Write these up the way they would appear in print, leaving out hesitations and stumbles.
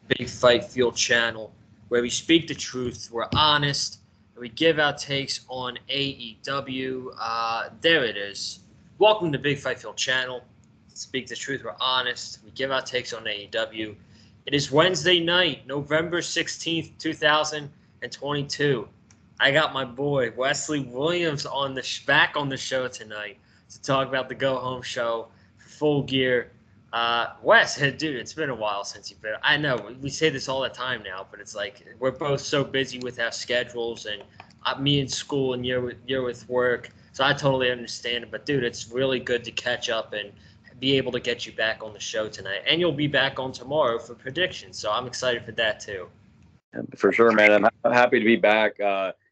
Big Fight Field channel, where we speak the truth, we're honest, and we give our takes on AEW. There it is. Welcome to Big Fight Field channel. Speak the truth, we're honest, we give our takes on AEW. It is Wednesday night, November 16th, 2022. I got my boy Wesley Williams back on the show tonight to talk about the Go Home show for Full Gear. Wes, dude, it's been a while since you've been. I know we say this all the time now, but it's like we're both so busy with our schedules, and me in school and you're with work, so I totally understand it. But dude, it's really good to catch up and be able to get you back on the show tonight, and you'll be back on tomorrow for predictions. So I'm excited for that too. For sure, man. I'm happy to be back.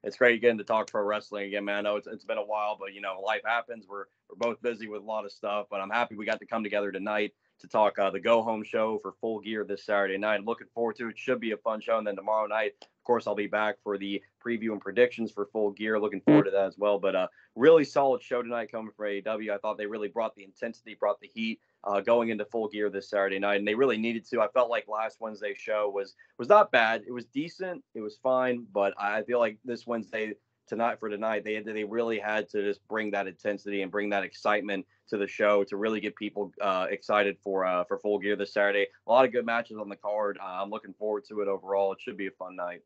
It's great getting to talk pro wrestling again, man. I know it's been a while, but life happens. We're both busy with a lot of stuff, but I'm happy we got to come together tonight to talk the Go Home show for Full Gear this Saturday night. Looking forward to it. Should be a fun show. And then tomorrow night, of course, I'll be back for the preview and predictions for Full Gear. Looking forward to that as well. But really solid show tonight coming from AEW. I thought they really brought the intensity, brought the heat going into Full Gear this Saturday night, and they really needed to. I felt like last Wednesday's show was not bad. It was decent. It was fine. But I feel like this Wednesday tonight they really had to just bring that intensity and bring that excitement to the show to really get people excited for Full Gear this Saturday. A lot of good matches on the card. I'm looking forward to it overall. It should be a fun night.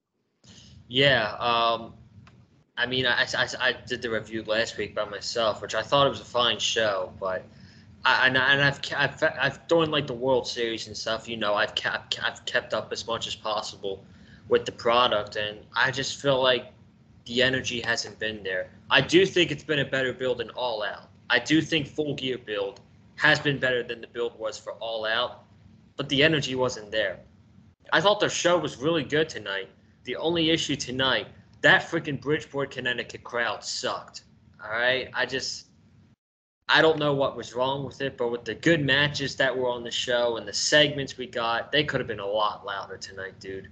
Yeah, I mean, I did the review last week by myself, which I thought it was a fine show, but I've during like the World Series and stuff, I've kept up as much as possible with the product, and I just feel like the energy hasn't been there. I do think it's been a better build than All Out. I do think Full Gear build has been better than the build was for All Out, but the energy wasn't there. I thought the show was really good tonight. The only issue tonight, that freaking Bridgeport, Connecticut crowd sucked. All right? I don't know what was wrong with it, but with the good matches that were on the show and the segments we got, they could have been a lot louder tonight, dude.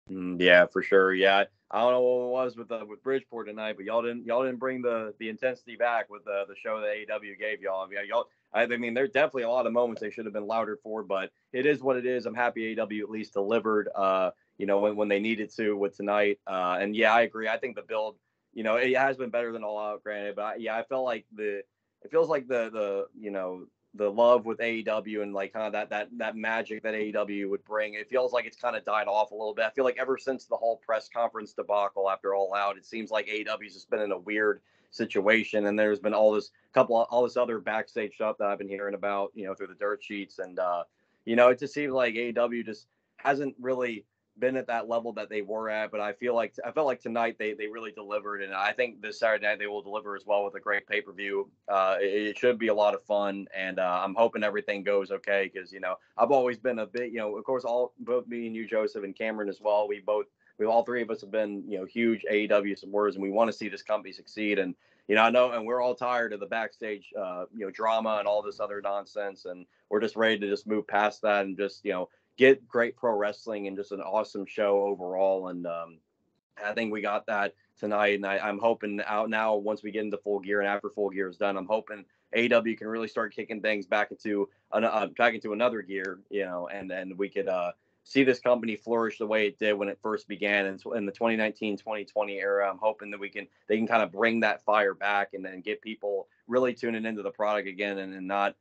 Yeah, for sure. Yeah, I don't know what it was with Bridgeport tonight, but y'all didn't bring the intensity back with the show that AEW gave y'all. I mean, there's definitely a lot of moments they should have been louder for, but it is what it is. I'm happy AEW at least delivered. When they needed to with tonight. And yeah, I agree. I think the build, it has been better than All Out, granted, but I felt like it feels like the love with AEW and like kind of that magic that AEW would bring. It feels like it's kind of died off a little bit. I feel like ever since the whole press conference debacle after All Out, it seems like AEW's just been in a weird situation, and there's been all this other backstage stuff that I've been hearing about, through the dirt sheets, and it just seems like AEW just hasn't really been at that level that they were at, but I felt like tonight they really delivered, and I think this Saturday night they will deliver as well with a great pay-per-view. It should be a lot of fun, and I'm hoping everything goes okay, because I've always been a bit, of course, both me and you, Joseph, and Cameron as well, we all three of us have been huge AEW supporters, and we want to see this company succeed. And I know, and we're all tired of the backstage drama and all this other nonsense, and we're just ready to just move past that and just get great pro wrestling and just an awesome show overall. And I think we got that tonight. And I'm hoping out now, once we get into Full Gear and after Full Gear is done, I'm hoping AEW can really start kicking things back into another gear, and then we could see this company flourish the way it did when it first began in the 2019-2020 era. I'm hoping that they can kind of bring that fire back and then get people really tuning into the product again, and not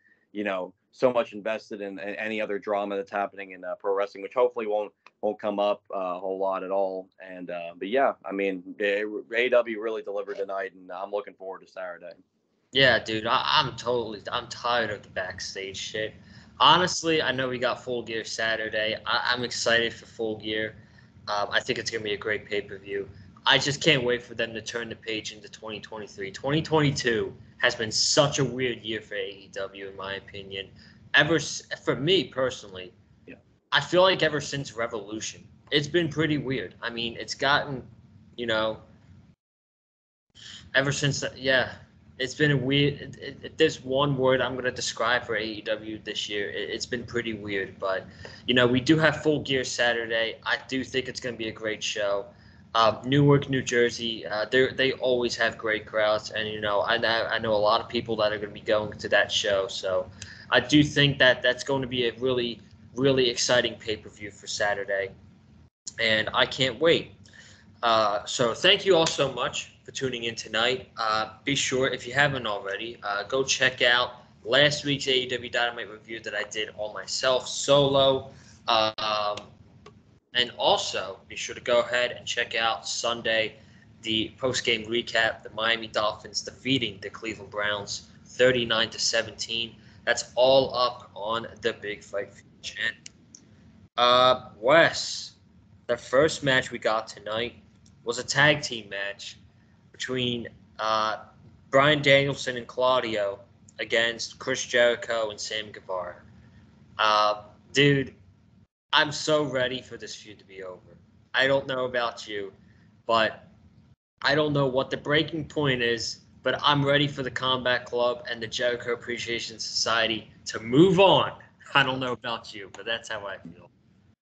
so much invested in any other drama that's happening in pro wrestling, which hopefully won't come up a whole lot at all. And but yeah, I mean, AEW really delivered tonight, and I'm looking forward to Saturday. Yeah, dude, I'm tired of the backstage shit. Honestly, I know we got Full Gear Saturday. I'm excited for Full Gear. I think it's going to be a great pay-per-view. I just can't wait for them to turn the page into 2023. 2022 has been such a weird year for AEW, in my opinion. For me personally, yeah. I feel like ever since Revolution, it's been pretty weird. I mean, it's gotten, ever since, it's been a weird. If there's one word I'm going to describe for AEW this year, it's been pretty weird. But, we do have Full Gear Saturday. I do think it's going to be a great show. Newark, New Jersey, they always have great crowds. And, I know a lot of people that are going to be going to that show. So I do think that that's going to be a really really exciting pay-per-view for Saturday, and I can't wait. So thank you all so much for tuning in tonight. Be sure, if you haven't already, go check out last week's AEW Dynamite review that I did all myself solo. And also, be sure to go ahead and check out Sunday, the post-game recap, the Miami Dolphins defeating the Cleveland Browns 39-17. That's all up on the Big Fight channel. Wes, the first match we got tonight was a tag team match between Bryan Danielson and Claudio against Chris Jericho and Sam Guevara. Dude, I'm so ready for this feud to be over. I don't know about you, but I don't know what the breaking point is, but I'm ready for the Combat Club and the Jericho Appreciation Society to move on. I don't know about you, but that's how I feel.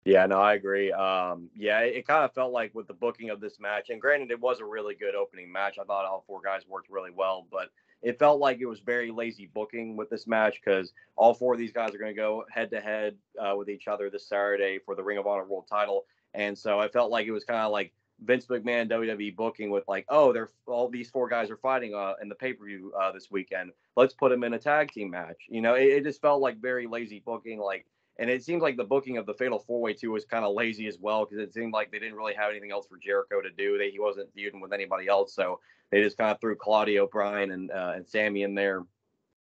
Yeah, no, I agree. Yeah, it kind of felt like with the booking of this match, and granted, it was a really good opening match. I thought all four guys worked really well, but it felt like it was very lazy booking with this match because all four of these guys are going to go head to head with each other this Saturday for the Ring of Honor World Title, and so I felt like it was kind of like Vince McMahon WWE booking with like, oh, they're all these four guys are fighting in the pay-per-view this weekend. Let's put them in a tag team match. You know, it just felt like very lazy booking, like. And it seems like the booking of the Fatal 4-Way too was kind of lazy as well because it seemed like they didn't really have anything else for Jericho to do. He wasn't feuding with anybody else, so they just kind of threw Claudio, Bryan, and Sammy in there.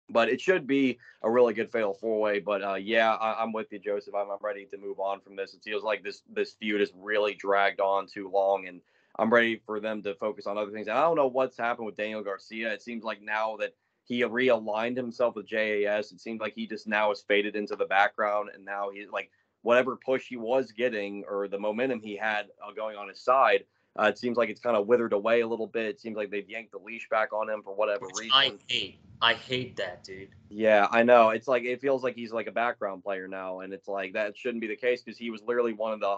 But it should be a really good Fatal 4-Way. But yeah, I'm with you, Joseph. I'm ready to move on from this. It feels like this feud has really dragged on too long, and I'm ready for them to focus on other things. And I don't know what's happened with Daniel Garcia. It seems like now that he realigned himself with JAS. It seems like he just now has faded into the background, and now he's like whatever push he was getting or the momentum he had going on his side. It seems like it's kind of withered away a little bit. It seems like they've yanked the leash back on him for whatever reason. I hate that, dude. Yeah, I know. It's like it feels like he's like a background player now, and it's like that shouldn't be the case because he was literally one of the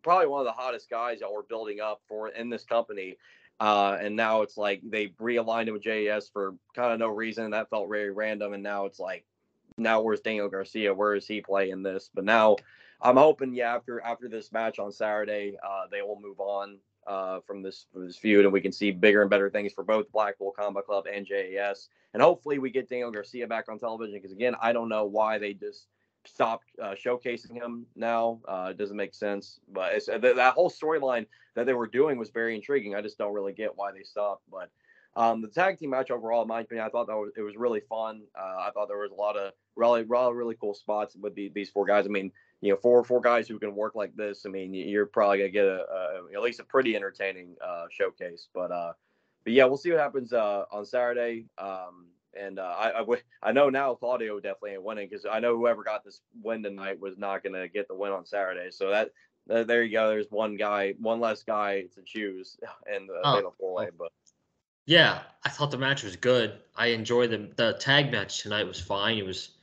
probably one of the hottest guys y'all were building up for in this company. And now it's like they realigned him with JAS for kind of no reason. That felt very random. And now it's like, now where's Daniel Garcia? Where is he playing this? But now I'm hoping, yeah, after this match on Saturday, they will move on from this feud, and we can see bigger and better things for both Blackpool Combat Club and JAS. And hopefully we get Daniel Garcia back on television because, again, I don't know why they just stopped showcasing him now. It doesn't make sense. But it's, that whole storyline that they were doing was very intriguing. I just don't really get why they stopped. But the tag team match overall, in my opinion, I thought it was really fun. I thought there was a lot of really cool spots with these four guys. I mean, you know, four guys who can work like this. I mean, you're probably gonna get at least a pretty entertaining showcase. But yeah, we'll see what happens on Saturday. And I know now Claudio definitely ain't winning because I know whoever got this win tonight was not going to get the win on Saturday. So that there you go. There's one less guy to choose in the Fatal 4-Way. But yeah, I thought the match was good. I enjoyed the tag match tonight was fine. It was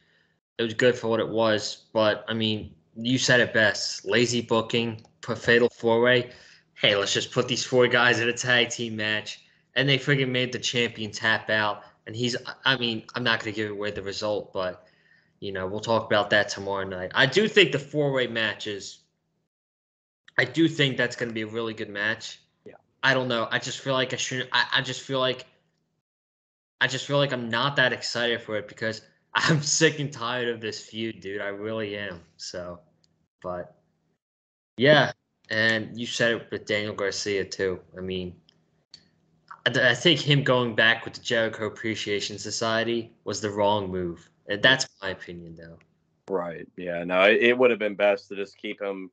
good for what it was. But I mean, you said it best. Lazy booking, Fatal 4-Way. Hey, let's just put these four guys in a tag team match, and they friggin' made the champion tap out. And I'm not going to give away the result, but, you know, we'll talk about that tomorrow night. I do think the four-way matches, I do think that's going to be a really good match. Yeah. I don't know. I just feel like I shouldn't. I just feel like I'm not that excited for it because I'm sick and tired of this feud, dude. I really am. So, but, yeah. And you said it with Daniel Garcia, too. I mean, I think him going back with the Jericho Appreciation Society was the wrong move. And that's my opinion, though. Right. Yeah. No, it would have been best to just keep him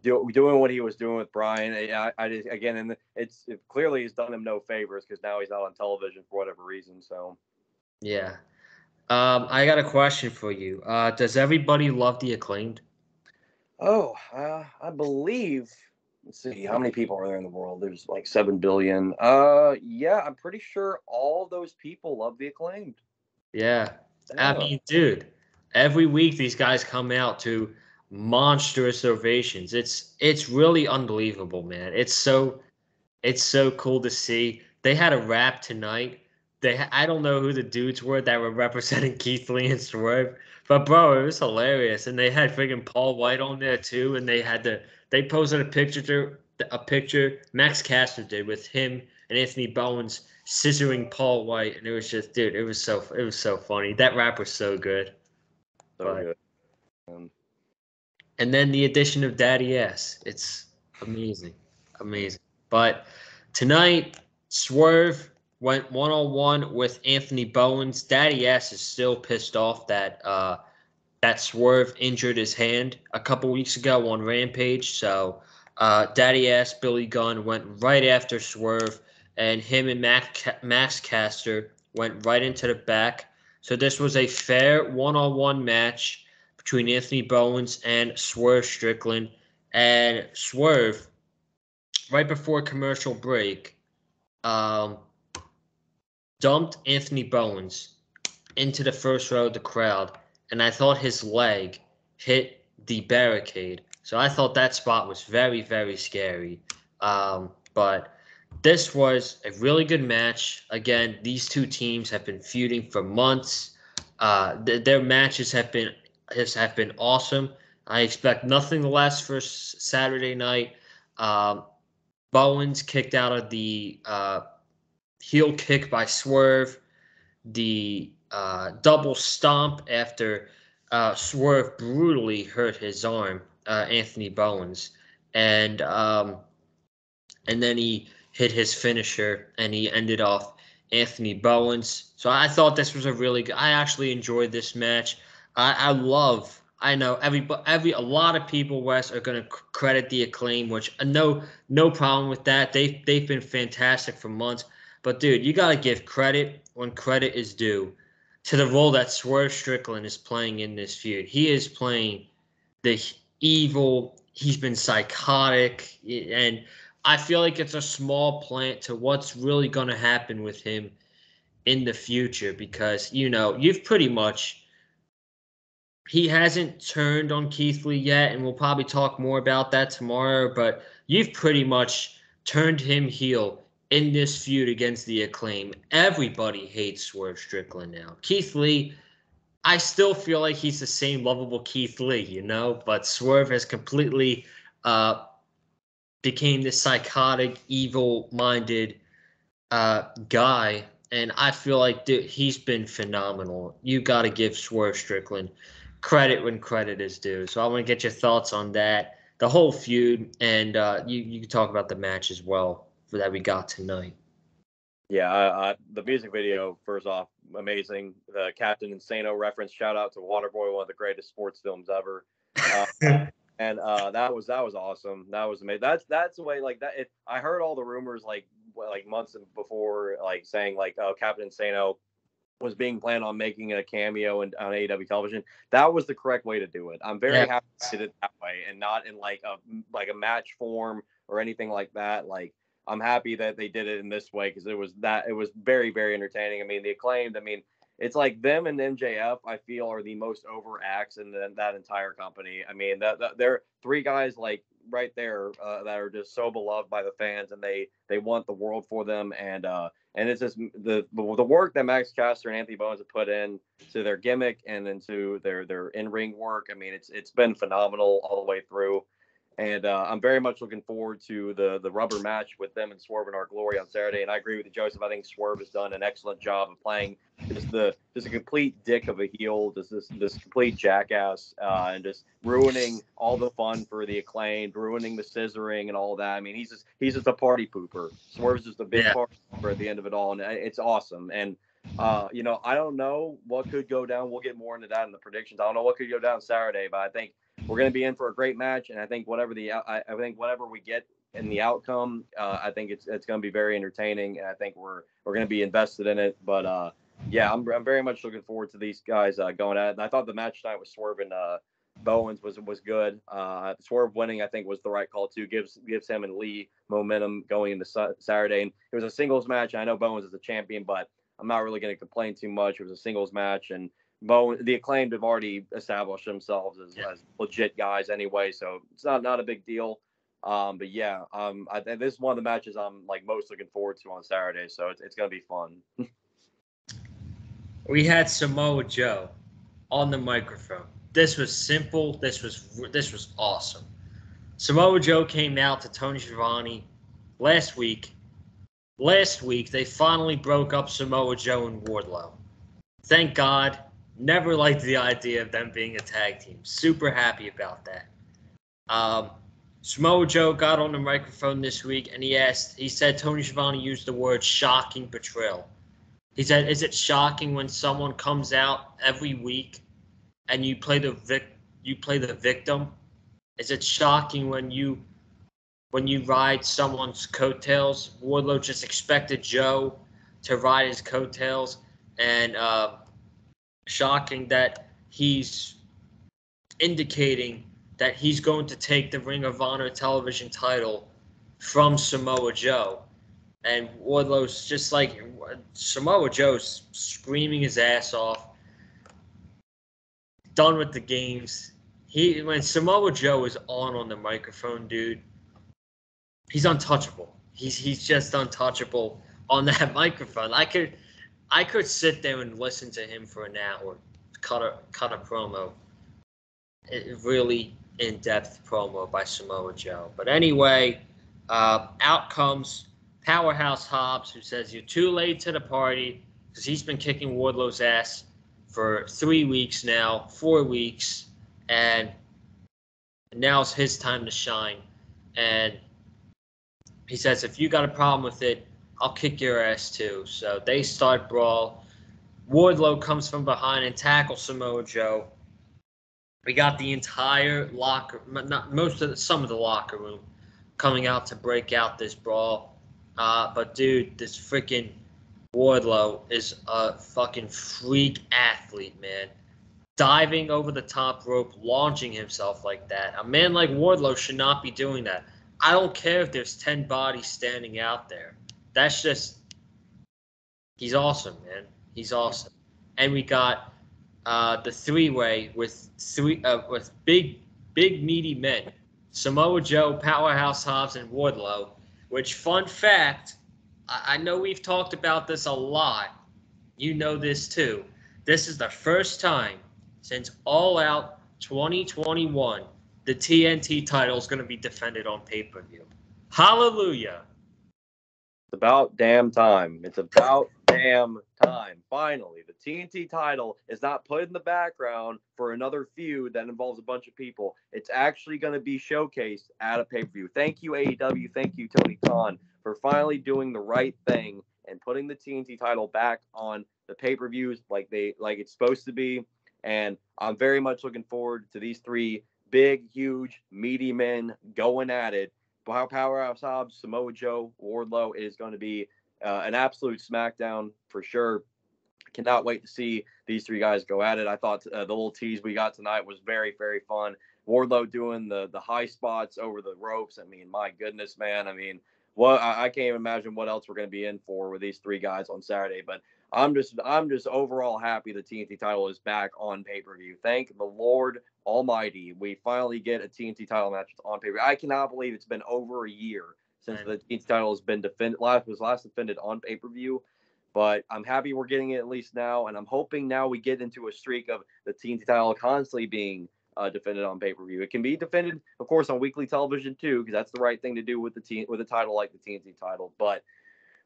doing what he was doing with Bryan. I just, again, and it clearly has done him no favors because now he's not on television for whatever reason. So. Yeah. I got a question for you. Does everybody love the Acclaimed? Oh, I believe. Let's see, how many people are there in the world? There's like 7 billion. Yeah, I'm pretty sure all those people love the Acclaimed. Yeah. I mean, dude, every week these guys come out to monstrous ovations. It's really unbelievable, man. It's so cool to see. They had a rap tonight I don't know who the dudes were that were representing Keith Lee and Swerve, but bro, it was hilarious. And they had friggin' Paul White on there too, and they posted a picture Max Caster did with him and Anthony Bowens scissoring Paul White, and it was just, dude, it was so funny. That rap was so good. So good. And then the addition of Daddy S. It's amazing. Amazing. But tonight, Swerve went one-on-one with Anthony Bowens. Daddy S is still pissed off that that Swerve injured his hand a couple weeks ago on Rampage. So Daddy S, Billy Gunn went right after Swerve, and him and Max Caster went right into the back. So this was a fair one-on-one match between Anthony Bowens and Swerve Strickland. And Swerve, right before commercial break, um, dumped Anthony Bowens into the first row of the crowd, and I thought his leg hit the barricade. So I thought that spot was very, very scary. But this was a really good match. Again, these two teams have been feuding for months. Their matches have been awesome. I expect nothing less for Saturday night. Bowens kicked out of the heel kick by Swerve, the double stomp after Swerve brutally hurt his arm, Anthony Bowens, and then he hit his finisher and he ended off Anthony Bowens. So I thought this was a really good. I actually enjoyed this match. I love. I know a lot of people, Wes, are going to credit the Acclaim, which no problem with that. They've been fantastic for months. But dude, you got to give credit when credit is due to the role that Swerve Strickland is playing in this feud. He is playing the evil. He's been psychotic, and I feel like it's a small plant to what's really going to happen with him in the future because, you've pretty much – he hasn't turned on Keith Lee yet, and we'll probably talk more about that tomorrow, but you've pretty much turned him heel in this feud against the Acclaim. Everybody hates Swerve Strickland now. Keith Lee, I still feel like he's the same lovable Keith Lee, but Swerve has completely became this psychotic, evil-minded guy, and I feel like, dude, he's been phenomenal. You got to give Swerve Strickland credit when credit is due. So I want to get your thoughts on that, the whole feud, and you can talk about the match as well that we got tonight. Yeah, the music video, first off, amazing. The Captain Insano reference, shout out to Waterboy, one of the greatest sports films ever. And that was awesome. That was amazing. That's the way, like that. I heard all the rumors like months before, like saying like, oh, Captain Insano was being planned on making a cameo on AEW television. That was the correct way to do it. I'm very happy to did it that way and not in like a match form or anything like that. Like, I'm happy that they did it in this way because it was very, very entertaining. I mean, the Acclaimed, it's like them and MJF, I feel, are the most over acts in that entire company. I mean, that they're three guys like right there that are just so beloved by the fans, and they want the world for them. And it's just the work that Max Caster and Anthony Bowens have put in to their gimmick and into their in-ring work. I mean, it's been phenomenal all the way through. And I'm very much looking forward to the rubber match with them and Swerve in Our Glory on Saturday. And I agree with you, Joseph. I think Swerve has done an excellent job of playing just a complete dick of a heel, this complete jackass, and just ruining all the fun for the Acclaimed, ruining the scissoring and all that. I mean, he's just a party pooper. Swerve's just a big party pooper at the end of it all, and it's awesome. And I don't know what could go down. We'll get more into that in the predictions. I don't know what could go down Saturday, but I think we're going to be in for a great match, and I think whatever we get in the outcome, I think it's going to be very entertaining, and I think we're going to be invested in it. But I'm very much looking forward to these guys going at it. And I thought the match tonight with Swerve and Bowens was good. Swerve winning, I think, was the right call too. Gives him and Lee momentum going into Saturday. And it was a singles match. I know Bowens is a champion, but I'm not really going to complain too much. It was a singles match, and the Acclaimed have already established themselves as legit guys anyway, so it's not a big deal. But this is one of the matches I'm like most looking forward to on Saturday, so it's going to be fun. we had Samoa Joe on the microphone. This was simple. This was awesome. Samoa Joe came out to Tony Schiavone last week. Last week, they finally broke up Samoa Joe and Wardlow. Thank God. Never liked the idea of them being a tag team. Super happy about that. Samoa Joe got on the microphone this week and he said Tony Schiavone used the word shocking betrayal. He said, is it shocking when someone comes out every week and you play the victim? Is it shocking when you ride someone's coattails? Wardlow just expected Joe to ride his coattails, and shocking that he's indicating that he's going to take the Ring of Honor television title from Samoa Joe. And Wardlow's just like, Samoa Joe's screaming his ass off, done with the games. When Samoa Joe is on the microphone, dude, he's untouchable. He's just untouchable on that microphone. I could sit there and listen to him for an hour, cut a promo, a really in-depth promo by Samoa Joe. But anyway, out comes Powerhouse Hobbs, who says you're too late to the party because he's been kicking Wardlow's ass for 3 weeks now, 4 weeks, and now's his time to shine. And he says, if you got a problem with it, I'll kick your ass too. So they start brawl. Wardlow comes from behind and tackles Samoa Joe. We got the entire some of the locker room coming out to break out this brawl. But dude, this freaking Wardlow is a fucking freak athlete, man. Diving over the top rope, launching himself like that. A man like Wardlow should not be doing that. I don't care if there's 10 bodies standing out there. That's just, he's awesome, man. He's awesome. And we got the three-way with big meaty men, Samoa Joe, Powerhouse Hobbs, and Wardlow. Which, fun fact, I know we've talked about this a lot. You know this too. This is the first time since All Out 2021 the TNT title is going to be defended on pay-per-view. Hallelujah. It's about damn time. It's about damn time. Finally, the TNT title is not put in the background for another feud that involves a bunch of people. It's actually going to be showcased at a pay-per-view. Thank you, AEW. Thank you, Tony Khan, for finally doing the right thing and putting the TNT title back on the pay-per-views like it's supposed to be. And I'm very much looking forward to these three big, huge, meaty men going at it. Powerhouse Hobbs, Samoa Joe, Wardlow is going to be an absolute smackdown for sure. Cannot wait to see these three guys go at it. I thought the little tease we got tonight was very, very fun. Wardlow doing the high spots over the ropes. I mean, my goodness, man. I mean, I can't even imagine what else we're going to be in for with these three guys on Saturday. But I'm just overall happy the TNT title is back on pay-per-view. Thank the Lord Almighty. We finally get a TNT title match on pay-per-view. I cannot believe it's been over a year since the TNT title has been last defended on pay-per-view. But I'm happy we're getting it at least now, and I'm hoping now we get into a streak of the TNT title constantly being defended on pay-per-view. It can be defended, of course, on weekly television too, because that's the right thing to do with a title like the TNT title. But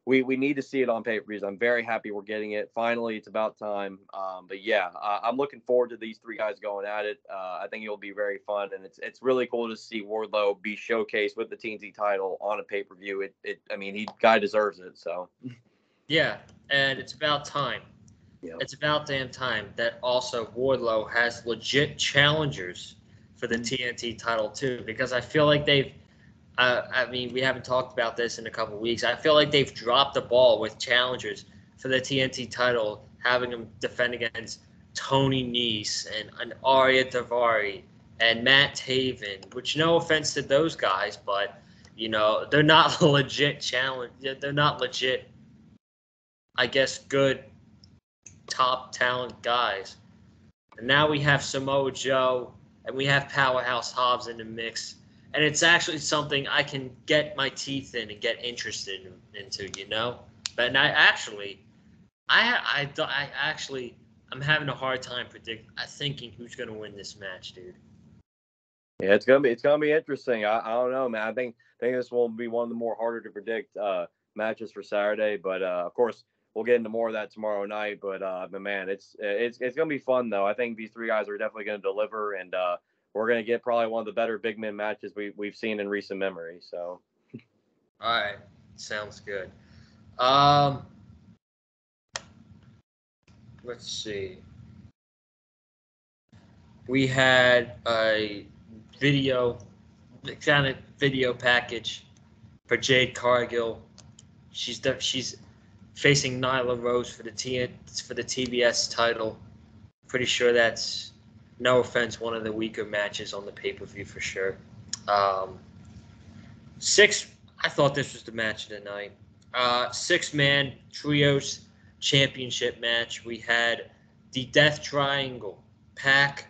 we need to see it on pay-per-views. I'm very happy we're getting it. Finally, it's about time. But yeah, I'm looking forward to these three guys going at it. I think it'll be very fun, and it's really cool to see Wardlow be showcased with the TNT title on a pay-per-view. I mean, guy deserves it. So. Yeah, and it's about time. Yep. It's about damn time that also Wardlow has legit challengers for the TNT title too, because I feel like they've. I mean, we haven't talked about this in a couple of weeks. I feel like they've dropped the ball with challengers for the TNT title, having them defend against Tony Nese and Arya Daivari and Matt Taven, which no offense to those guys, but, you know, they're not legit challenge. They're not legit, I guess, good top talent guys. And now we have Samoa Joe and we have Powerhouse Hobbs in the mix. And it's actually something I can get my teeth in and get interested into, you know. But I actually I'm having a hard time thinking who's gonna win this match, dude. Yeah, it's gonna be interesting. I don't know, man. I think this will be one of the more harder to predict matches for Saturday. But of course, we'll get into more of that tomorrow night. But man, it's gonna be fun though. I think these three guys are definitely gonna deliver, and we're gonna get probably one of the better big men matches we've seen in recent memory. So, all right, sounds good. Let's see. We had a kind of video package for Jade Cargill. She's facing Nyla Rose for the TBS title. Pretty sure that's, no offense, one of the weaker matches on the pay-per-view for sure. I thought this was the match of the night. 6-man trios championship match. We had the Death Triangle, Pac,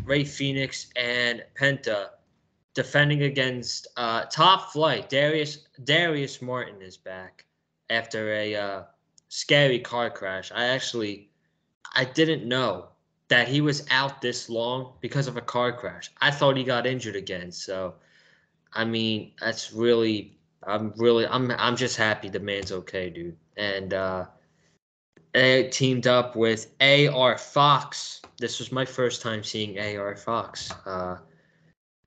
Ray Phoenix, and Penta defending against Top Flight. Darius Martin is back after a scary car crash. I didn't know that he was out this long because of a car crash. I thought he got injured again. So, I mean, I'm just happy the man's okay, dude. And they teamed up with AR Fox. This was my first time seeing AR Fox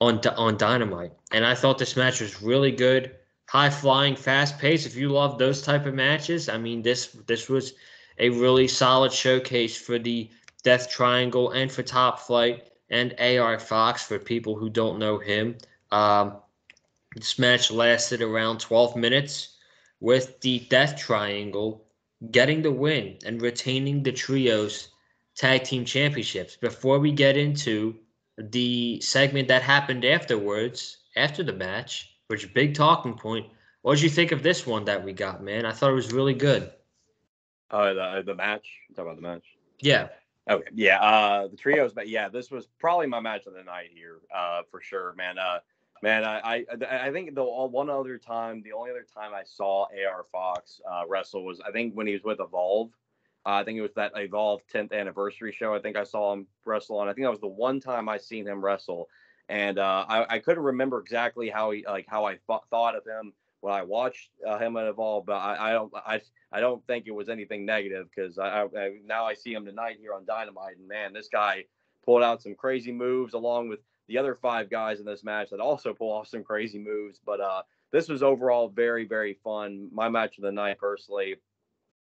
on Dynamite, and I thought this match was really good, high flying, fast paced. If you love those type of matches, I mean, this was a really solid showcase for the Death Triangle and for Top Flight and AR Fox for people who don't know him. This match lasted around 12 minutes, with the Death Triangle getting the win and retaining the Trios Tag Team Championships. Before we get into the segment that happened afterwards, after the match, which is a big talking point, what did you think of this one that we got, man? I thought it was really good. The match. Talk about the match. Yeah. Okay. Yeah. The trios, but yeah, this was probably my match of the night here, for sure, man. I think the only other time I saw AR Fox wrestle was, I think, when he was with Evolve. I think it was that Evolve 10th anniversary show. I think I saw him wrestle on. I think that was the one time I seen him wrestle, and I couldn't remember exactly how I thought of him when I watched him at Evolve, but I don't think it was anything negative, because now I see him tonight here on Dynamite, and man, this guy pulled out some crazy moves along with the other 5 guys in this match that also pull off some crazy moves. But this was overall very, very fun. My match of the night, personally.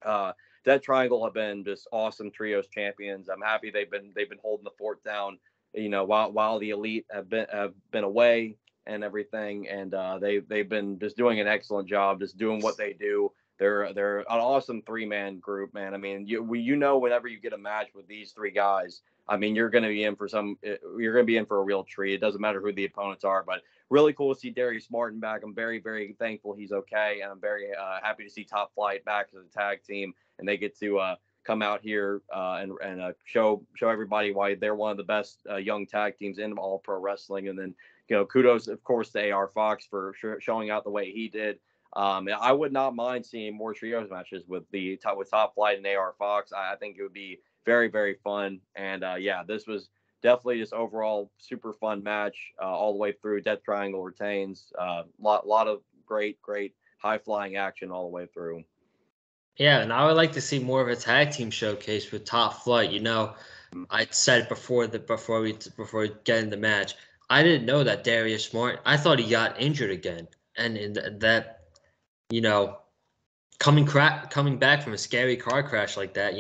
Death Triangle have been just awesome trios champions. I'm happy they've been holding the fort down, while the Elite have been away and everything, and they've been just doing an excellent job, just doing what they do. They're an awesome 3-man group, man. I mean, whenever you get a match with these 3 guys, I mean, you're going to be in for a real treat. It doesn't matter who the opponents are, but really cool to see Darius Martin back. I'm very, very thankful he's okay, and I'm very happy to see Top Flight back as a tag team, and they get to come out here and show everybody why they're one of the best young tag teams in all pro wrestling. And then, kudos, of course, to AR Fox for showing out the way he did. I would not mind seeing more trios matches with Top Flight and AR Fox. I think it would be very, very fun. And yeah, this was definitely just overall super fun match all the way through. Death Triangle retains. Lot of great high flying action all the way through. Yeah, and I would like to see more of a tag team showcase with Top Flight. I said before we get in the match, I didn't know that Darius Martin. I thought he got injured again, and coming back from a scary car crash like that,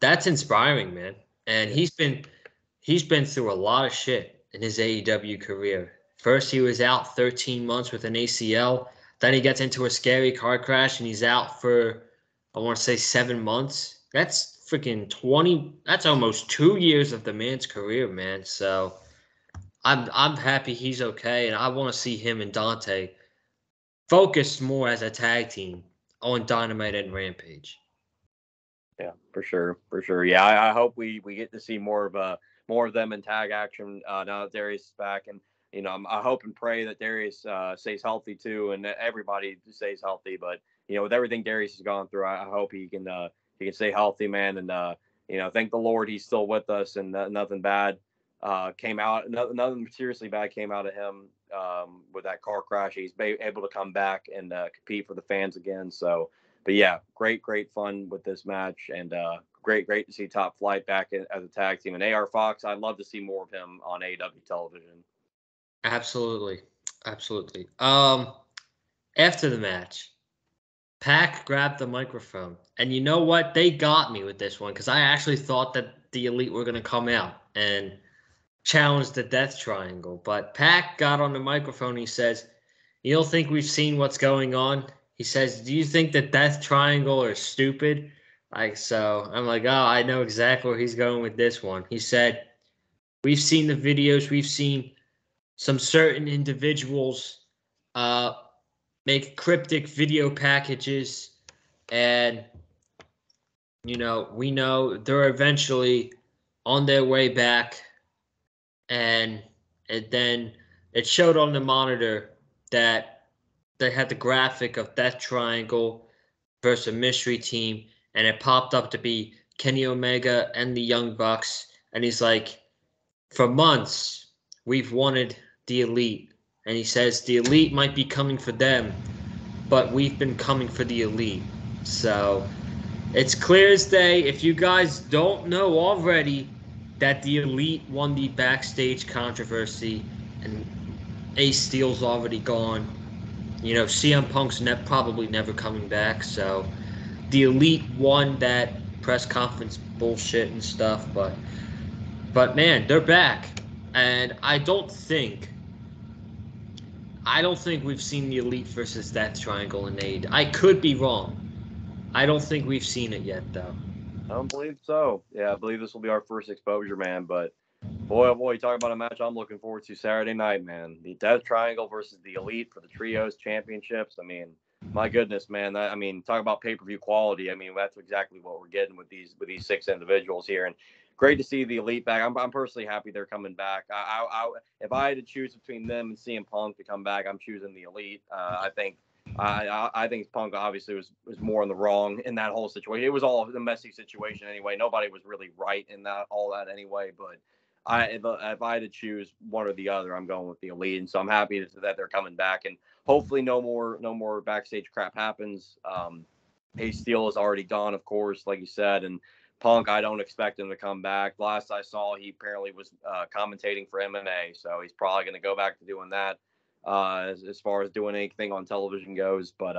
that's inspiring, man. And he's been through a lot of shit in his AEW career. First, he was out 13 months with an ACL. Then he gets into a scary car crash and he's out for, I want to say, 7 months. That's freaking 20. That's almost 2 years of the man's career, man. So I'm happy he's okay, and I want to see him and Dante focus more as a tag team on Dynamite and Rampage. Yeah, for sure. Yeah, I hope we get to see more of them in tag action now that Darius is back. And I hope and pray that Darius stays healthy too, and that everybody stays healthy. But with everything Darius has gone through, I hope he can he can stay healthy, man. And thank the Lord he's still with us, and nothing bad came out. Nothing seriously bad came out of him with that car crash. He's able to come back and compete for the fans again. So, but yeah, great fun with this match, and great to see Top Flight back as a tag team. And AR Fox, I'd love to see more of him on AEW television. Absolutely. After the match, Pac grabbed the microphone. And you know what? They got me with this one because I actually thought that the Elite were going to come out and challenge the Death Triangle. But Pac got on the microphone. He says, "You don't think we've seen what's going on?" He says, "Do you think the Death Triangle are stupid?" So I'm like, oh, I know exactly where he's going with this one. He said, "We've seen the videos. We've seen some certain individuals make cryptic video packages, and we know they're eventually on their way back." And then it showed on the monitor that they had the graphic of Death Triangle versus a mystery team, and it popped up to be Kenny Omega and the Young Bucks. And he's like, "For months, we've wanted the Elite." And he says the Elite might be coming for them, but we've been coming for the Elite. So it's clear as day. If you guys don't know already, that the Elite won the backstage controversy, and Ace Steel's already gone. CM Punk's probably never coming back. So the Elite won that press conference bullshit and stuff. But man, they're back, and I don't think we've seen the Elite versus Death Triangle in AEW. I could be wrong. I don't think we've seen it yet, though. I don't believe so. Yeah, I believe this will be our first exposure, man. But boy, oh boy, you talk about a match I'm looking forward to Saturday night, man. The Death Triangle versus the Elite for the Trios Championships. I mean, my goodness, man. Talk about pay-per-view quality. I mean, that's exactly what we're getting with these 6 individuals here. And great to see the Elite back. I'm personally happy they're coming back. If I had to choose between them and CM Punk to come back, I'm choosing the Elite. I think Punk obviously was more in the wrong in that whole situation. It was all a messy situation anyway. Nobody was really right in all that anyway. But if I had to choose one or the other, I'm going with the Elite. And so I'm happy that they're coming back, and hopefully no more backstage crap happens. Ace Steel is already gone, of course, like you said, and Punk, I don't expect him to come back. Last I saw, he apparently was commentating for MMA, so he's probably going to go back to doing that. As far as doing anything on television goes. But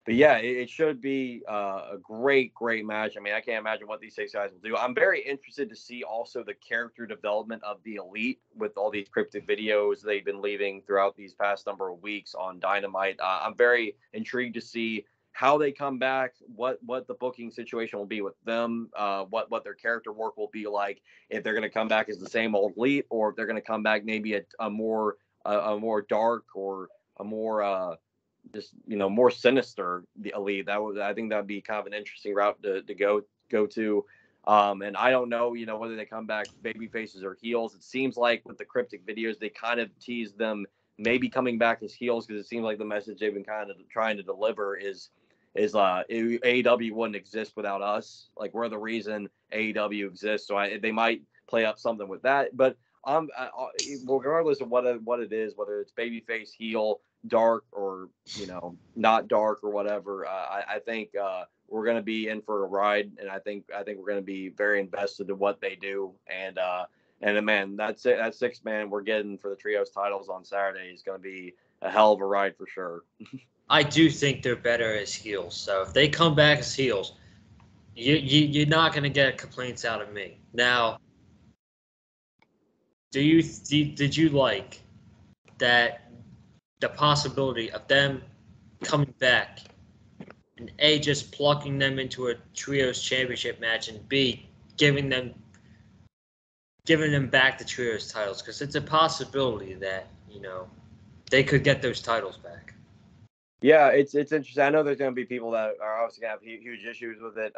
yeah, it should be a great match. I mean, I can't imagine what these 6 guys will do. I'm very interested to see also the character development of the Elite with all these cryptic videos they've been leaving throughout these past number of weeks on Dynamite. I'm very intrigued to see how they come back, what the booking situation will be with them, what their character work will be like, if they're going to come back as the same old Elite, or if they're going to come back maybe a more dark, or a more more sinister the Elite. I think that'd be kind of an interesting route to go to. And I don't know, whether they come back baby faces or heels. It seems like with the cryptic videos, they kind of tease them maybe coming back as heels, because it seems like the message they've been kind of trying to deliver is AEW wouldn't exist without us. Like, we're the reason AEW exists. So they might play up something with that. But regardless of what it is, whether it's babyface, heel, dark, or not dark or whatever, I think we're going to be in for a ride, and I think we're going to be very invested in what they do. And man, that's it. That 6-man we're getting for the trios titles on Saturday is going to be a hell of a ride for sure. I do think they're better as heels. So if they come back as heels, you're not going to get complaints out of me. Now, did you like that the possibility of them coming back and A, just plugging them into a trios championship match, and B, giving them back the trios titles? Because it's a possibility that they could get those titles back. Yeah, it's interesting. I know there's going to be people that are obviously going to have huge issues with it.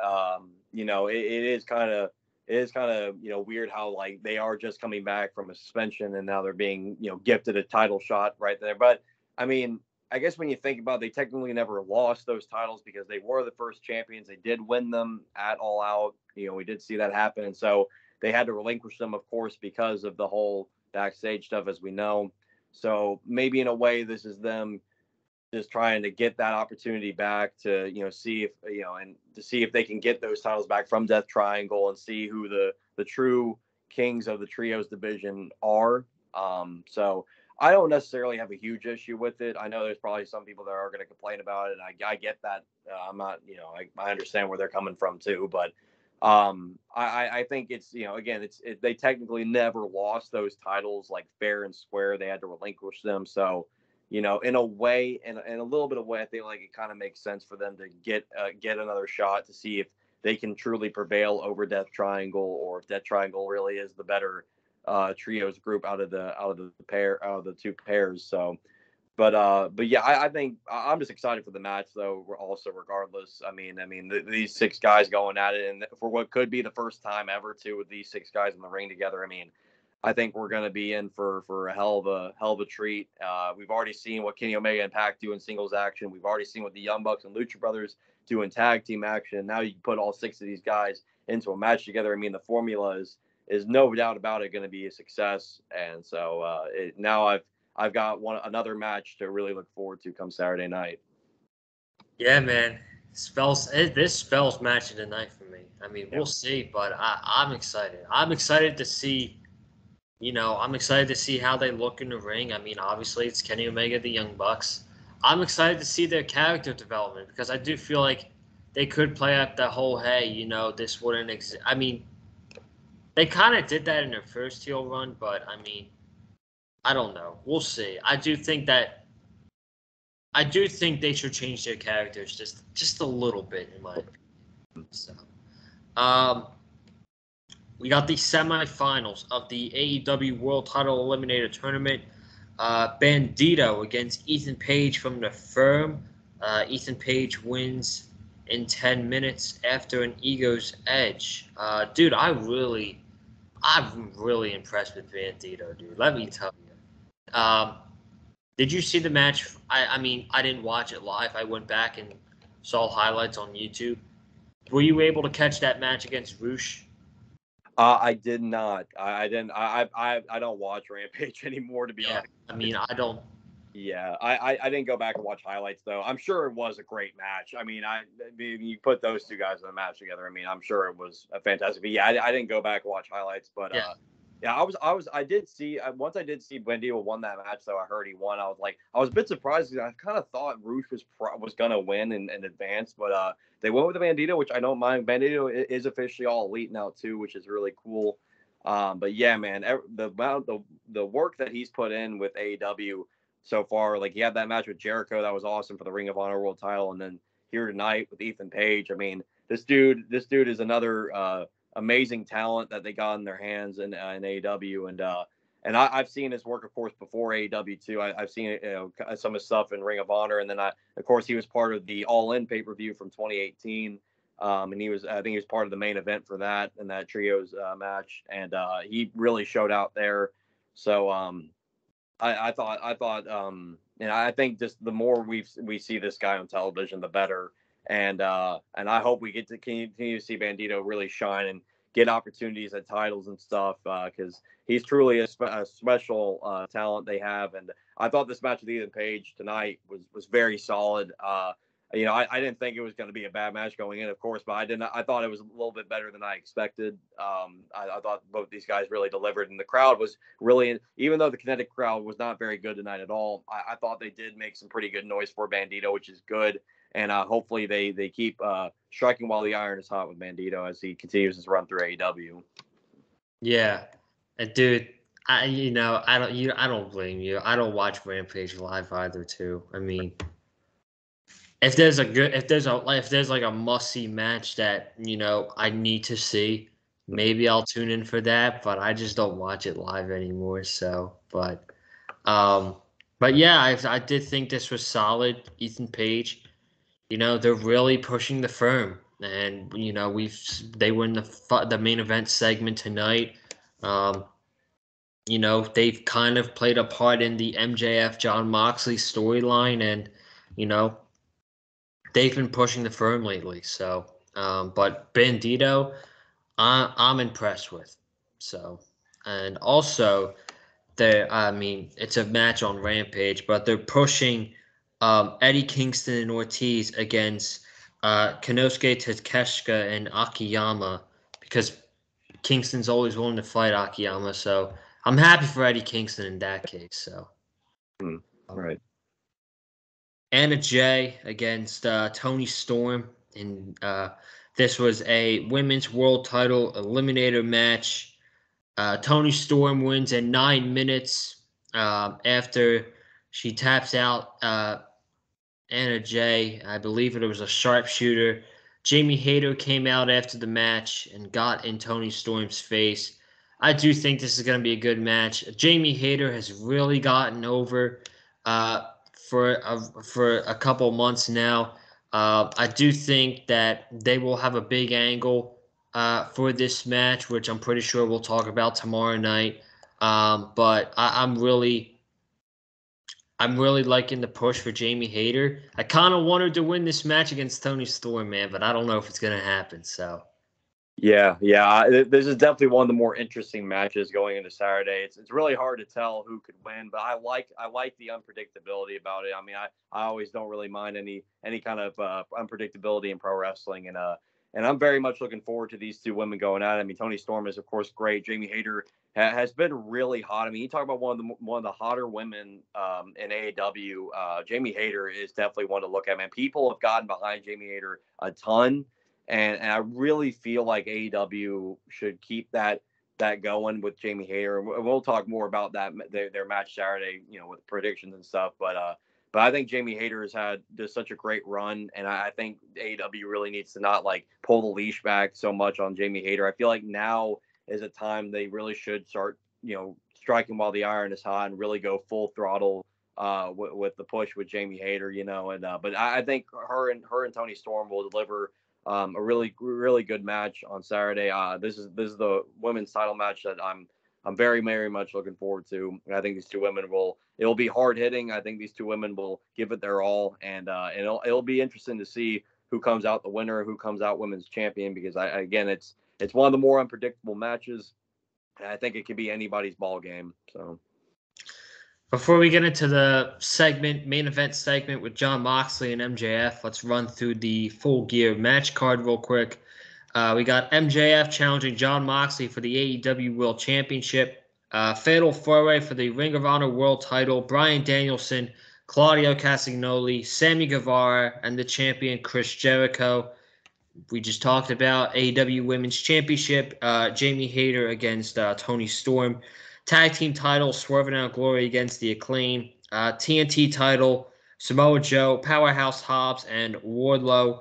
It is kind of weird how, like, they are just coming back from a suspension and now they're being gifted a title shot right there. But I mean, I guess when you think about it, they technically never lost those titles because they were the first champions. They did win them at All Out. We did see that happen. And so they had to relinquish them, of course, because of the whole backstage stuff, as we know. So maybe in a way, this is them just trying to get that opportunity back to, see if, and to see if they can get those titles back from Death Triangle and see who the true kings of the trios division are. So I don't necessarily have a huge issue with it. I know there's probably some people that are going to complain about it. And I get that. I'm not, I understand where they're coming from too, but I think it's, again, they technically never lost those titles like fair and square. They had to relinquish them. So, in a way, in a little bit of way, I think like it kind of makes sense for them to get another shot to see if they can truly prevail over Death Triangle, or if Death Triangle really is the better trios group out of the two pairs. So, but yeah, I think I'm just excited for the match though. Also, regardless, I mean, these six guys going at it, and for what could be the first time ever too with these six guys in the ring together. I mean, I think we're going to be in for a hell of a treat. We've already seen what Kenny Omega and Pac do in singles action. We've already seen what the Young Bucks and Lucha Brothers do in tag team action. Now you can put all six of these guys into a match together. I mean, the formula is no doubt about it going to be a success. And so now I've got another match to really look forward to come Saturday night. Yeah, man. This spells match of the night for me. I mean, we'll see, but I'm excited. I'm excited to see. I'm excited to see how they look in the ring. I mean, obviously, it's Kenny Omega, the Young Bucks. I'm excited to see their character development because I do feel like they could play up the whole, hey, this wouldn't exist. I mean, they kind of did that in their first heel run, but I mean, I don't know. We'll see. I do think they should change their characters just a little bit, in my opinion. So, we got the semifinals of the AEW World Title Eliminator Tournament. Bandito against Ethan Page from the Firm. Ethan Page wins in 10 minutes after an Ego's Edge. Dude, I'm really impressed with Bandito, dude. Let me tell you. Did you see the match? I mean, I didn't watch it live. I went back and saw highlights on YouTube. Were you able to catch that match against Roosh? I did not. I didn't. I don't watch Rampage anymore, to be honest. I mean, I don't. Yeah, I didn't go back and watch highlights though. I'm sure it was a great match. I mean, you put those two guys in a match together. I mean, I'm sure it was a fantastic. But yeah, I didn't go back and watch highlights, but yeah, I did see once I did see Bandito won that match. Though I heard he won. I was a bit surprised because I kind of thought Roosh was gonna win and advance, but they went with the Bandito, which I don't mind. Bandito is officially all elite now too, which is really cool. But yeah, man, the work that he's put in with AEW so far, like he had that match with Jericho that was awesome for the Ring of Honor World Title, and then here tonight with Ethan Page. I mean, this dude is another amazing talent that they got in their hands in AEW, and I've seen his work, of course, before AEW too. I've seen some of his stuff in Ring of Honor, and then of course he was part of the All In pay-per-view from 2018, and I think he was part of the main event for that and that trios match, and he really showed out there. So I thought I think just the more we see this guy on television, the better. And I hope we get to continue to see Bandito really shine and get opportunities at titles and stuff, because he's truly a special talent they have. And I thought this match with Ethan Page tonight was very solid. I didn't think it was going to be a bad match going in, of course, but I thought it was a little bit better than I expected. I thought both these guys really delivered, and the crowd was really, even though the Kinetic crowd was not very good tonight at all, I thought they did make some pretty good noise for Bandito, which is good. And hopefully they keep striking while the iron is hot with Bandito as he continues his run through AEW. Yeah, dude, I don't blame you. I don't watch Rampage live either, too. I mean, if there's like a must see match that I need to see, maybe I'll tune in for that. But I just don't watch it live anymore. So, but yeah, I did think this was solid. Ethan Page, they're really pushing the Firm, and they were in the main event segment tonight. they've kind of played a part in the MJF John Moxley storyline, and they've been pushing the firm lately. So, but Bandito, I'm impressed with. So, and also it's a match on Rampage, but they're pushing Eddie Kingston and Ortiz against Konosuke Takeshita and Akiyama because Kingston's always willing to fight Akiyama. So I'm happy for Eddie Kingston in that case. So, Right. Anna Jay against Tony Storm, and this was a women's world title eliminator match. Tony Storm wins in 9 minutes after she taps out Anna Jay. I believe it was a sharpshooter. Jamie Hayter came out after the match and got in Tony Storm's face. I do think this is going to be a good match. Jamie Hayter has really gotten over uh, for a couple months now. I do think that they will have a big angle for this match, which I'm pretty sure we'll talk about tomorrow night. But I'm really liking the push for Jamie Hayter. I kind of want her to win this match against Tony Storm, man, but I don't know if it's going to happen. So, Yeah. This is definitely one of the more interesting matches going into Saturday. It's really hard to tell who could win, but I like the unpredictability about it. I mean, I always don't really mind any kind of unpredictability in pro wrestling, and I'm very much looking forward to these two women going at it. I mean, Tony Storm is of course great. Jamie Hayter has been really hot. I mean, you talk about one of the hotter women in AEW. Jamie Hayter is definitely one to look at. Man, people have gotten behind Jamie Hayter a ton. And I really feel like AEW should keep that going with Jamie Hayter. And we'll talk more about that their match Saturday, with predictions and stuff. But I think Jamie Hayter has had just such a great run, and I think AEW really needs to not like pull the leash back so much on Jamie Hayter. I feel like now is a time they really should start, striking while the iron is hot and really go full throttle with the push with Jamie Hayter, and but I think her and Tony Storm will deliver a really good match on Saturday. This is the women's title match that I'm very much looking forward to. I think these two women it'll be hard hitting. I think these two women will give it their all, and it'll be interesting to see who comes out the winner, who comes out women's champion, because it's one of the more unpredictable matches. And I think it could be anybody's ball game. So. before we get into the main event segment with John Moxley and MJF, let's run through the Full Gear match card real quick. We got MJF challenging John Moxley for the AEW World Championship. Fatal 4-Way for the Ring of Honor World title. Bryan Danielson, Claudio Castagnoli, Sammy Guevara, and the champion Chris Jericho. We just talked about AEW Women's Championship. Jamie Hayter against Tony Storm. Tag team title, Swerve and Glory against the Acclaim. TNT title, Samoa Joe, Powerhouse Hobbs, and Wardlow.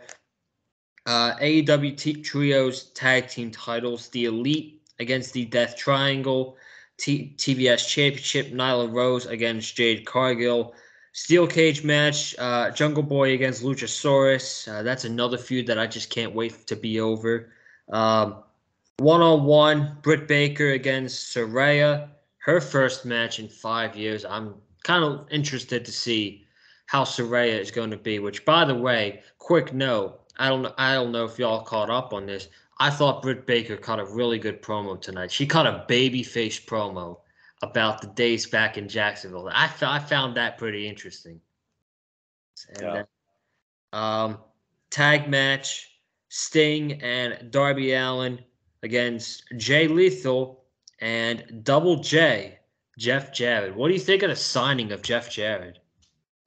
AEW Trios tag team titles, The Elite against the Death Triangle. TBS Championship, Nyla Rose against Jade Cargill. Steel cage match, Jungle Boy against Luchasaurus. That's another feud that I just can't wait to be over. One-on-one, Britt Baker against Saraya. Her first match in 5 years. I'm kind of interested to see how Saraya is going to be. Which, by the way, quick note, I don't know if y'all caught up on this. I thought Britt Baker cut a really good promo tonight. She cut a babyface promo about the days back in Jacksonville. I found that pretty interesting. And Yeah. Tag match, Sting and Darby Allin against Jay Lethal and Double J, Jeff Jarrett. What do you think of the signing of Jeff Jarrett?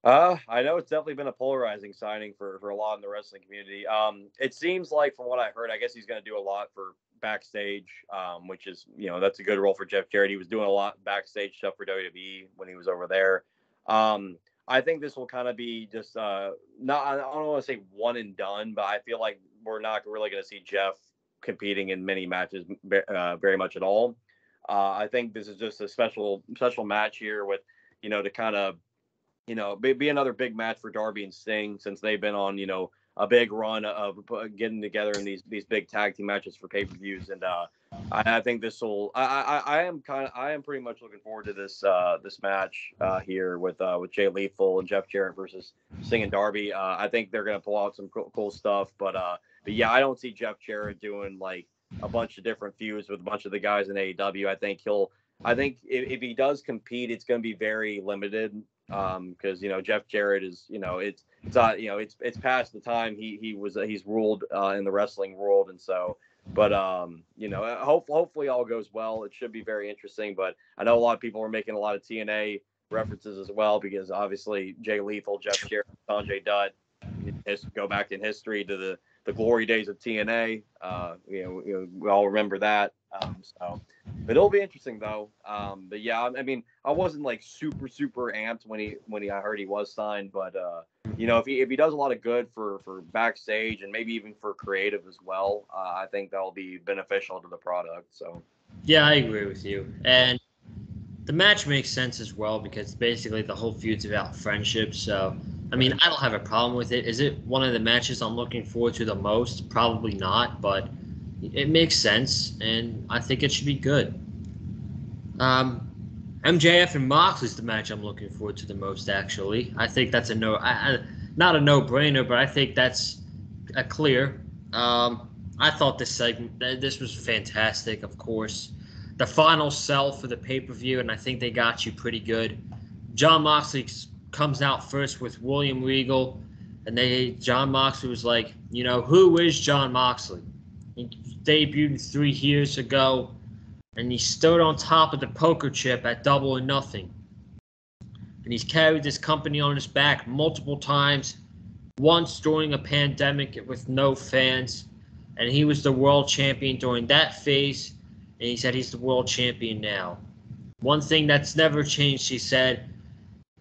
I know it's definitely been a polarizing signing for a lot in the wrestling community. It seems like, from what I heard, I guess he's going to do a lot for backstage, which is, that's a good role for Jeff Jarrett. He was doing a lot backstage stuff for WWE when he was over there. I think this will kind of be just I don't want to say one and done, but I feel like we're not really going to see Jeff competing in many matches very much at all. I think this is just a special match here with, to kind of, be another big match for Darby and Sting, since they've been on, a big run of getting together in these big tag team matches for pay-per-views. And I think this will. I am pretty much looking forward to this match here with Jay Lethal and Jeff Jarrett versus Sting and Darby. I think they're gonna pull out some cool stuff, but yeah, I don't see Jeff Jarrett doing like a bunch of different feuds with a bunch of the guys in AEW. I think if he does compete, it's gonna be very limited. Because Jeff Jarrett is it's not it's past the time he's ruled in the wrestling world, and so. But hopefully all goes well. It should be very interesting. But I know a lot of people are making a lot of TNA references as well, because obviously Jay Lethal, Jeff Jarrett, Sanjay Dutt go back in history to the glory days of TNA. We all remember that. But it'll be interesting though. But yeah, I mean, I wasn't like super amped when I heard he was signed, but if he does a lot of good for backstage and maybe even for creative as well, I think that'll be beneficial to the product. So Yeah, I agree with you. And the match makes sense as well, because basically the whole feud's about friendship. So, I mean, I don't have a problem with it. Is it one of the matches I'm looking forward to the most? Probably not, but it makes sense, and I think it should be good. MJF and Moxley is the match I'm looking forward to the most, actually. I think that's not a no-brainer, but I think that's a clear. I thought this was fantastic, of course. The final sell for the pay-per-view, and I think they got you pretty good. John Moxley comes out first with William Regal, and John Moxley was like, who is John Moxley? He debuted 3 years ago, and he stood on top of the poker chip at Double or Nothing. And he's carried this company on his back multiple times, once during a pandemic with no fans, and he was the world champion during that phase, and he said he's the world champion now. One thing that's never changed, he said,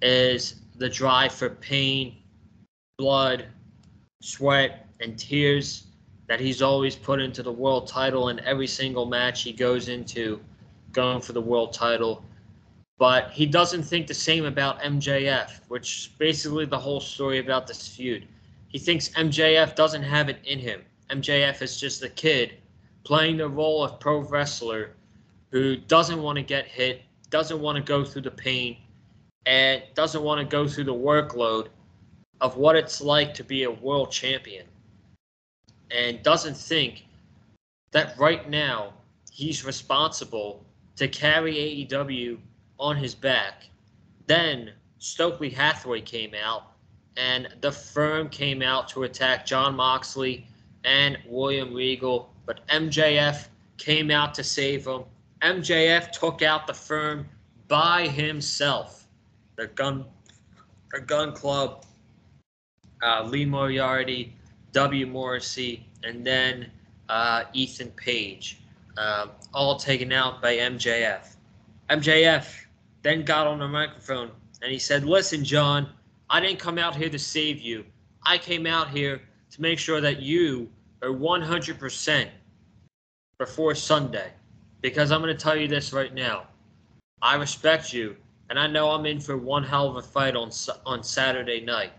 is the drive for pain, blood, sweat, and tears that he's always put into the world title in every single match he goes into, going for the world title. But he doesn't think the same about MJF, which is basically the whole story about this feud. He thinks MJF doesn't have it in him. MJF is just a kid playing the role of pro wrestler who doesn't want to get hit, doesn't want to go through the pain, and doesn't want to go through the workload of what it's like to be a world champion, and doesn't think that right now he's responsible to carry AEW on his back. Then Stokely Hathaway came out, and the Firm came out to attack John Moxley and William Regal, but MJF came out to save him. MJF took out the Firm by himself. The Gun Club, Lee Moriarty, W. Morrissey, and then Ethan Page, all taken out by MJF. MJF then got on the microphone and he said, "Listen, John, I didn't come out here to save you. I came out here to make sure that you are 100% before Sunday. Because I'm going to tell you this right now. I respect you, and I know I'm in for one hell of a fight on Saturday night."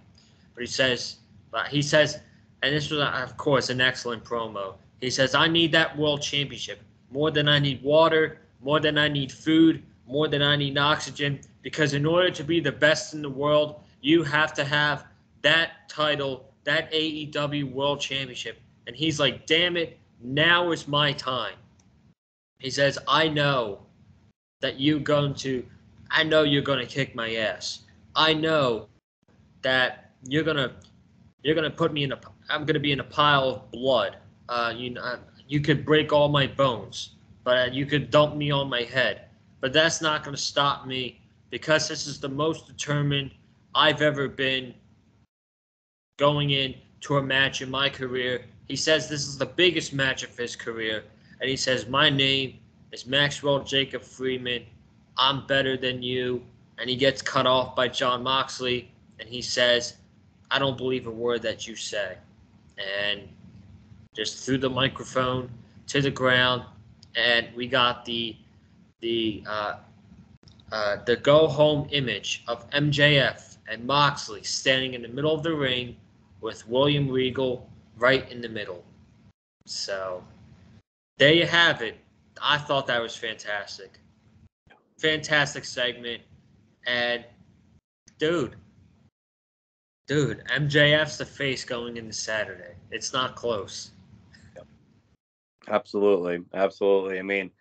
But he says, and this was, of course, an excellent promo. He says, "I need that world championship more than I need water, more than I need food, more than I need oxygen, because in order to be the best in the world, you have to have that title, that AEW World Championship." And he's like, "Damn it, now is my time." He says, I know you're going to kick my ass. I know that you're gonna put me I'm gonna be in a pile of blood. You could break all my bones, but you could dump me on my head. But that's not gonna stop me, because this is the most determined I've ever been going into a match in my career. He says this is the biggest match of his career, and he says, "My name is Maxwell Jacob Freeman. I'm better than you." And he gets cut off by John Moxley, and he says, "I don't believe a word that you say." And just threw the microphone to the ground, and we got the go home image of MJF and Moxley standing in the middle of the ring with William Regal right in the middle. So there you have it. I thought that was fantastic. Fantastic segment. And, dude, MJF's the face going into Saturday. It's not close. Absolutely. Absolutely. I mean,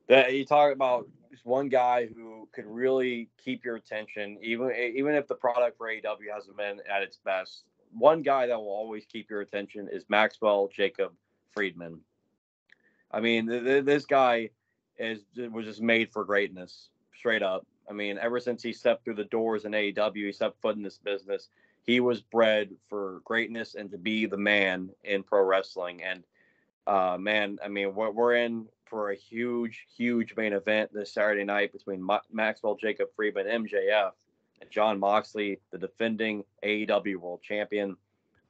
that you talk about one guy who could really keep your attention, even if the product for AEW hasn't been at its best. One guy that will always keep your attention is Maxwell Jacob Friedman. I mean, this guy was just made for greatness, straight up. I mean, ever since he stepped through the doors in AEW, he stepped foot in this business. He was bred for greatness and to be the man in pro wrestling. And man, I mean, we're in for a huge, huge main event this Saturday night between Maxwell Jacob Friedman, MJF, and John Moxley, the defending AEW World Champion.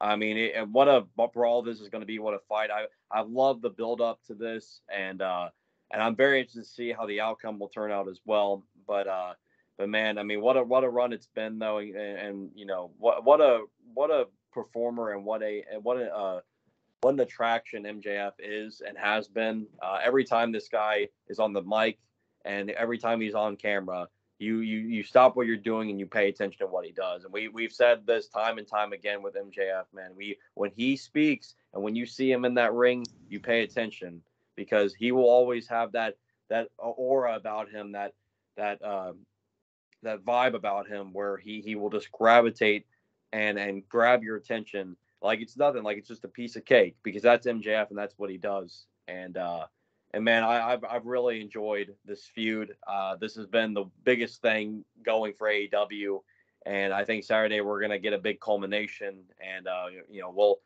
I mean, what a brawl this is going to be! What a fight! I love the build up to this, and I'm very interested to see how the outcome will turn out as well. But man, I mean, what a run it's been though, and you know what a performer and what an attraction MJF is and has been. Every time this guy is on the mic and every time he's on camera, you stop what you're doing and you pay attention to what he does. And we've said this time and time again with MJF, man. When he speaks and when you see him in that ring, you pay attention because he will always have that aura about him, that vibe about him where he will just gravitate and grab your attention like it's nothing, like it's just a piece of cake, because that's MJF and that's what he does. And man, I've really enjoyed this feud. This has been the biggest thing going for AEW, and I think Saturday we're gonna get a big culmination. And you know,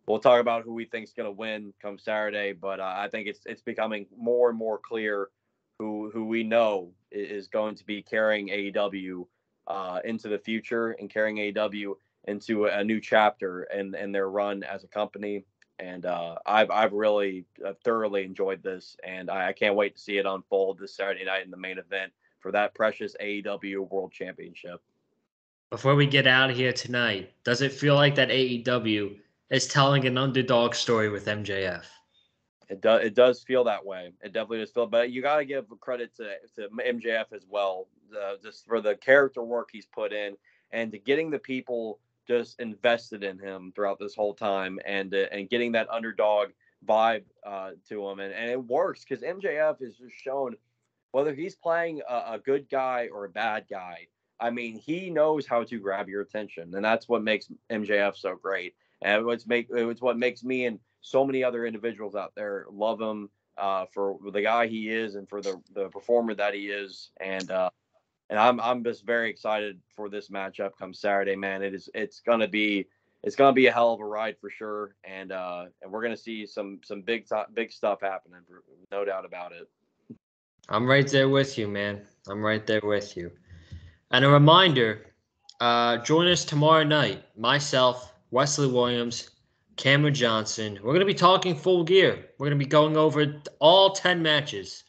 we'll talk about who we think's gonna win come Saturday. But I think it's becoming more and more clear who we know is going to be carrying AEW into the future and carrying AEW into a new chapter in their run as a company. And I've really thoroughly enjoyed this, and I can't wait to see it unfold this Saturday night in the main event for that precious AEW World Championship. Before we get out of here tonight, does it feel like that AEW is telling an underdog story with MJF? It does feel that way. It definitely does feel, but you got to give credit to MJF as well, just for the character work he's put in and to getting the people just invested in him throughout this whole time, and getting that underdog vibe to him, and it works because MJF is just shown whether he's playing a good guy or a bad guy. I mean, he knows how to grab your attention, and that's what makes MJF so great. And it's what makes me and so many other individuals out there love him for the guy he is and for the performer that he is. And I'm just very excited for this matchup come Saturday, man. It's gonna be a hell of a ride for sure, and we're gonna see some big stuff happening, no doubt about it. I'm right there with you, man. I'm right there with you. And a reminder, join us tomorrow night. Myself, Wesley Williams, Cameron Johnson. We're going to be talking Full Gear. We're going to be going over all 10 matches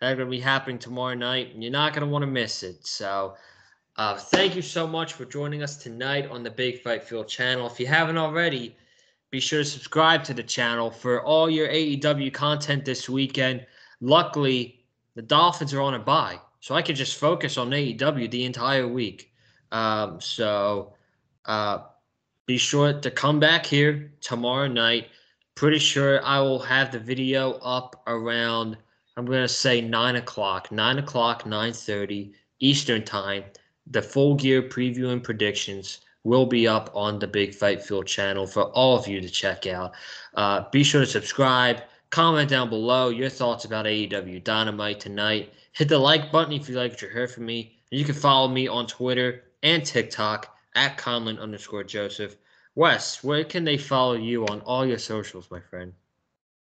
that are going to be happening tomorrow night, and you're not going to want to miss it. So thank you so much for joining us tonight on the Big Fight Field channel. If you haven't already, be sure to subscribe to the channel for all your AEW content this weekend. Luckily, the Dolphins are on a bye, so I could just focus on AEW the entire week. So be sure to come back here tomorrow night. Pretty sure I will have the video up around, I'm going to say 9 o'clock, 9:30 Eastern Time. The Full Gear preview and predictions will be up on the Big Fight Field channel for all of you to check out. Be sure to subscribe. Comment down below your thoughts about AEW Dynamite tonight. Hit the like button if you like what you heard from me. And you can follow me on Twitter and TikTok at Conlon_Joseph. Wes, where can they follow you on all your socials, my friend?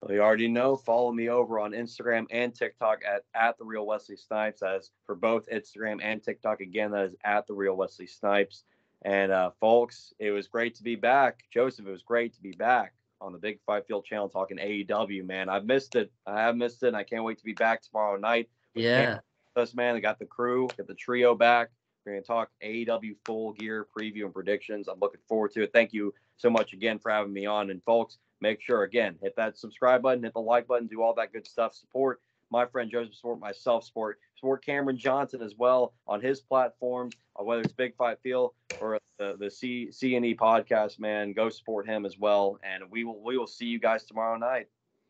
Well, you already know. Follow me over on Instagram and TikTok at the Real Wesley Snipes. That is for both Instagram and TikTok. Again, that is at the Real Wesley Snipes. And folks, it was great to be back. Joseph, it was great to be back on the Big Fight Field channel talking AEW, man. I've missed it. I have missed it, and I can't wait to be back tomorrow night. Yeah. Us, man. I got the crew, got the trio back. We're going to talk AEW Full Gear preview and predictions. I'm looking forward to it. Thank you so much again for having me on. And folks, make sure, again, hit that subscribe button, hit the like button, do all that good stuff. Support my friend Joseph Sport, myself Sport Cameron Johnson as well on his platforms, whether it's Big Fight Feel or the C&E podcast, man. Go support him as well, and we will see you guys tomorrow night.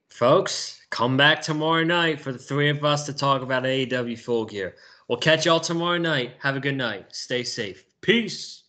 Folks, come back tomorrow night for the three of us to talk about AEW Full Gear. We'll catch y'all tomorrow night. Have a good night. Stay safe. Peace.